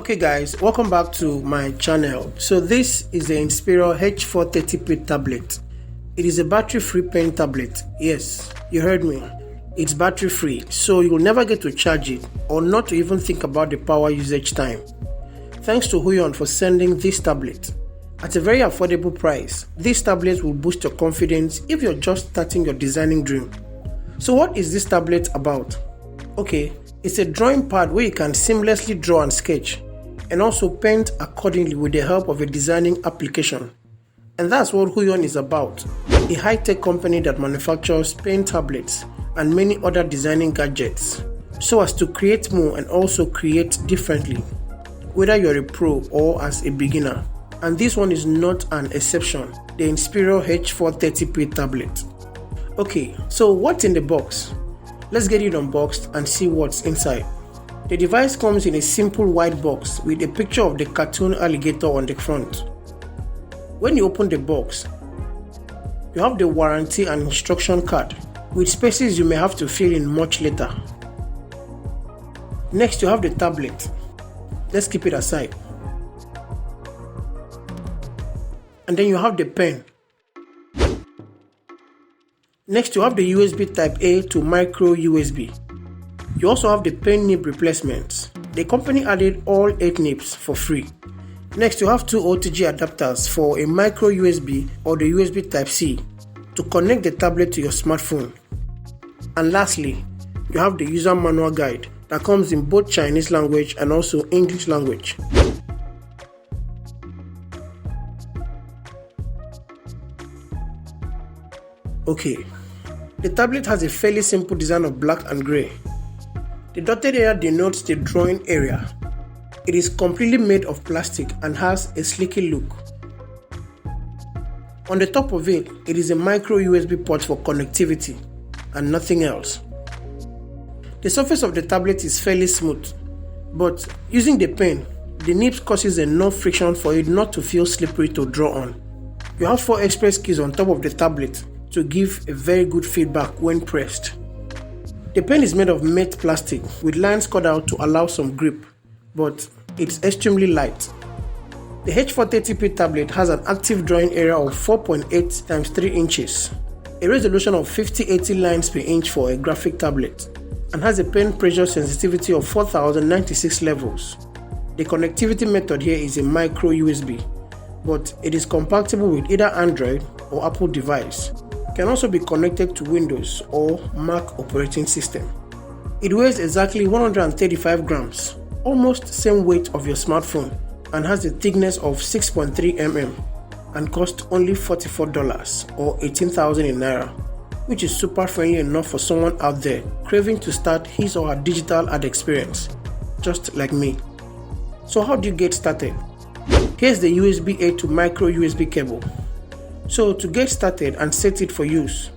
Okay guys, welcome back to my channel. So this is the Huion H430P tablet. It is a battery-free pen tablet. Yes, you heard me. It's battery-free, so you'll never get to charge it or not to even think about the power usage time. Thanks to Huion for sending this tablet. At a very affordable price, this tablet will boost your confidence if you're just starting your designing dream. So what is this tablet about? Okay, it's a drawing pad where you can seamlessly draw and sketch, and also paint accordingly with the help of a designing application. And that's what Huion is about, a high-tech company that manufactures pen tablets and many other designing gadgets, so as to create more and also create differently, whether you're a pro or as a beginner. And this one is not an exception, the Huion H430P tablet. Okay, so what's in the box? Let's get it unboxed and see what's inside. The device comes in a simple white box with a picture of the cartoon alligator on the front. When you open the box, you have the warranty and instruction card with spaces you may have to fill in much later. Next, you have the tablet. Let's keep it aside. And then you have the pen. Next, you have the USB Type A to micro USB. You also have the pen nib replacements. The company added all 8 nibs for free. Next, you have 2 OTG adapters for a micro USB or the USB Type C to connect the tablet to your smartphone. And lastly, you have the user manual guide that comes in both Chinese language and also English language. Okay, the tablet has a fairly simple design of black and grey. The dotted area denotes the drawing area. It is completely made of plastic and has a sleeky look. On the top of it, it is a micro USB port for connectivity and nothing else. The surface of the tablet is fairly smooth, but using the pen, the nibs causes enough friction for it not to feel slippery to draw on. You have 4 express keys on top of the tablet to give a very good feedback when pressed. The pen is made of matte plastic with lines cut out to allow some grip, but it's extremely light. The H430P tablet has an active drawing area of 4.8 x 3 inches, a resolution of 5080 lines per inch for a graphic tablet, and has a pen pressure sensitivity of 4096 levels. The connectivity method here is a micro USB, but it is compatible with either Android or Apple device. Can also be connected to Windows or Mac operating system. It weighs exactly 135 grams, almost same weight of your smartphone, and has a thickness of 6.3 mm and costs only $44 or 18,000 in Naira, which is super friendly enough for someone out there craving to start his or her digital art experience, just like me. So how do you get started? Here's the USB-A to micro USB cable. So to get started and set it for use,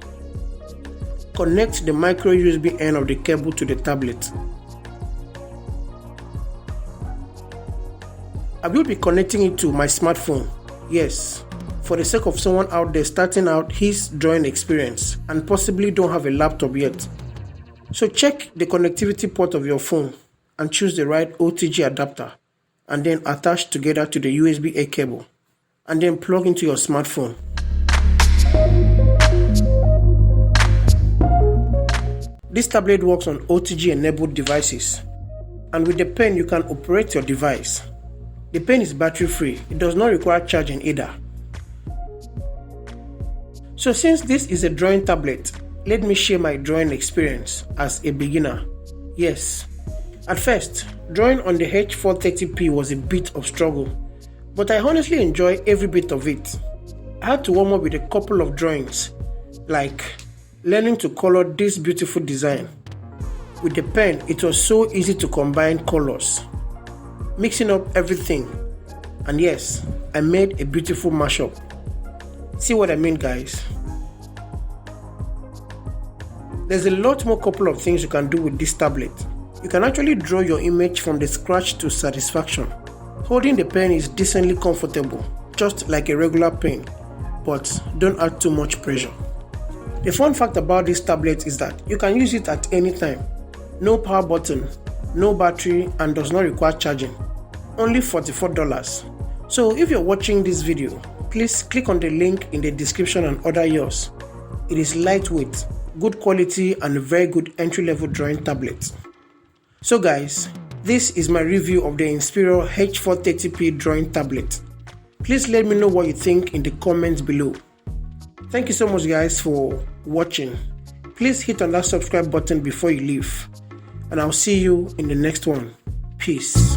connect the micro USB end of the cable to the tablet. I will be connecting it to my smartphone, yes, for the sake of someone out there starting out his drawing experience and possibly don't have a laptop yet. So check the connectivity port of your phone and choose the right OTG adapter, and then attach together to the USB-A cable, and then plug into your smartphone. This tablet works on OTG enabled devices, and with the pen you can operate your device. The pen is battery free, it does not require charging either. So since this is a drawing tablet, let me share my drawing experience as a beginner. Yes, at first, drawing on the H430P was a bit of struggle, but I honestly enjoy every bit of it. I had to warm up with a couple of drawings, like learning to color this beautiful design. With the pen, it was so easy to combine colors, mixing up everything, and yes, I made a beautiful mashup. See what I mean, guys? There's a lot more couple of things you can do with this tablet. You can actually draw your image from the scratch to satisfaction. Holding the pen is decently comfortable, just like a regular pen, but don't add too much pressure. The fun fact about this tablet is that you can use it at any time. No power button, no battery, and does not require charging. only $44. So if you're watching this video, please click on the link in the description and order yours. It is lightweight, good quality, and a very good entry-level drawing tablet. So guys, this is my review of the Huion H430P drawing tablet. Please let me know what you think in the comments below. Thank you so much guys for watching. Please hit on that subscribe button before you leave. And I'll see you in the next one. Peace.